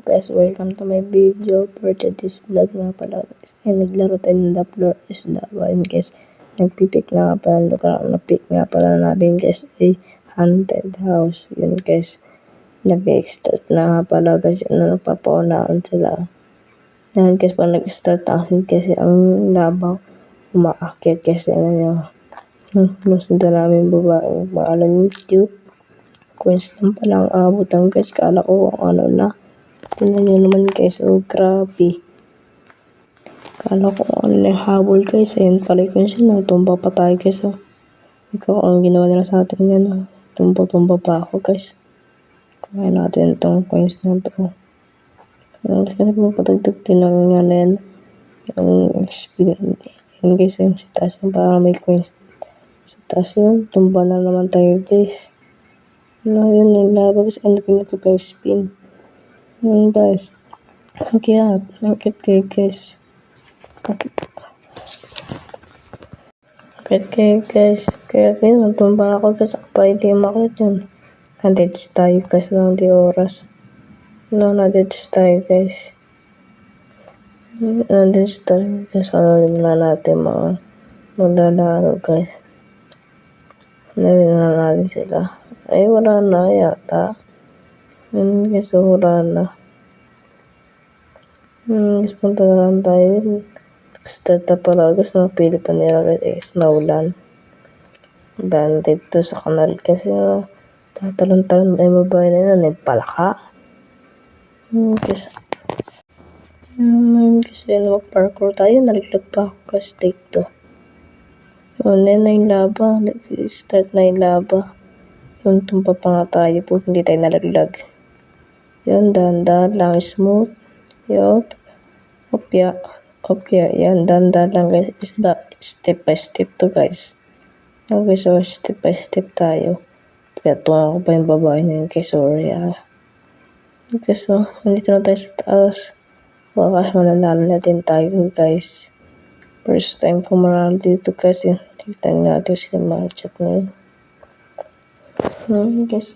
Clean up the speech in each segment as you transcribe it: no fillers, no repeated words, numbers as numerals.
guys? Welcome to my video. For today's vlog nga pala guys, ay naglaro tayo ng The Floor is Lava. And guys, nagpipick na nga pala ng lugar. Ang napick nga pala namin guys ay haunted house. Yun guys, nag-extort na nga pala guys. Nagpapaunaan sila. Yan guys, pag nag-start kasi ang labang umaakyat kasi ano nyo. Nasundan namin babae. Maalan yung cute. Constant pa lang abutan guys. Kala ko ano na. Tingnan nyo naman guys. Oh grabe. Kala ko ano na yung habol guys. Ayan pala yung siya. Tumba pa tayo guys. Oh. Ikaw ang ginawa nila sa atin yan. Oh. Tumba pa ako guys. Kumain natin itong coins na ito. Kasi patagdag din ang nga na yan. Yung experience. Yan guys. Yan sa taas. Para may coins. Sa taas yun. Tumba na naman tayo guys. No, yun yung laba guys. Ano pinito pa yung spin. Yun guys. Okay ah. Nakit kayo guys. Nakit kayo guys. Kaya kayo. Tumba ako guys. Ako pa hindi makit yun. Nadits tayo guys. Lang di oras. No, nadits tayo guys. Nadits tayo guys. Ano din na natin mga maglalaro guys. Narinig na natin sila. Ay, wala na yata. Guys, wala na. Guys, punta na lang tayo. Start na pala guys. Napili pa nila guys. Snowland. Dahil dito sa kanal kasi tatalon-talon ay babae na yun. Nagpalaka. Guys. Kasi mag-parkour tayo. Nariglag pa ako guys dito. Yun na yung laba. Start na yung laba. Yun, tumpa pa nga tayo po. Hindi tayo nalaglag. Yun, dahan-dahan lang. Smooth. Yup. Opya. Yan, dahan-dahan lang guys. Step by step to guys. Okay, so step by step tayo. Kaya tuwa ko pa yung babae na yun. Okay, sorry ah. Okay, so nandito na tayo sa taas. Wakas mananalo na din tayo guys. First time ko manalo dito kasi tignan natin sila mga chat na yun. Guys,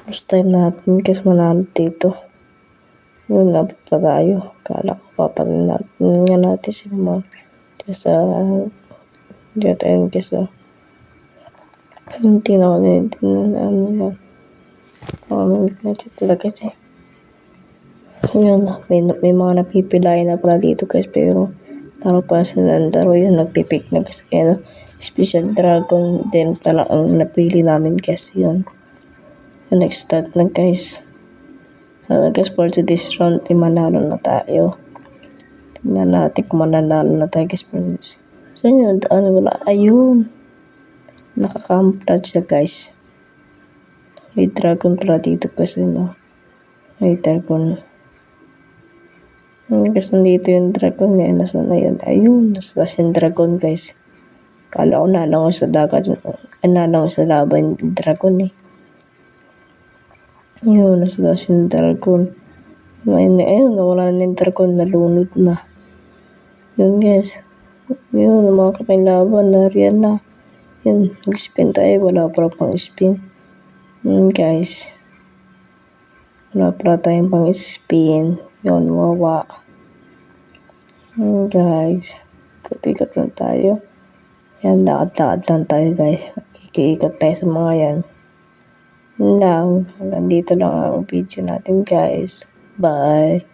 first time natin guys manalo dito. Yun, labot pa tayo. Kala ko paparin natin sila mga sa dito yun guys. Hindi na ako ano yan. Nag-chat talaga kasi. Yun, may mga napipilayan na pala dito guys. Pero taro pa sa landaro yun. Nagpipick na guys. Kaya special dragon din pala ang napili namin guys. Yun. Next start na guys. So guys, for today's round ay manalo na tayo. Tingnan natin kung mananalo na tayo guys for this. So yun, ano wala. Ayun. Nakakamplad siya guys. May dragon pala dito kasi no. May dragon. Kasi nandito yung dragon eh. Nasa na yun. Ayun. Nasa yung dragon guys. Kala ko nalangaw sa dagat. Nalangaw sa laban yung dragon eh. Ayun. Nasa yung dragon. Ayun. Nawala na yung dragon. Nalunod na. Yun guys. Yun. Mga kapay laban. Nariyan na. Yun. Nag-spin tayo. Wala pa pang spin. Yun guys. Wala pa tayong pang spin. Yun. Wawa. Yun guys. Ikot lang tayo. Yan. Lakad-lakad lang tayo guys. Ikiikot tayo sa mga yan. Yun lang. Nandito lang ang video natin guys. Bye.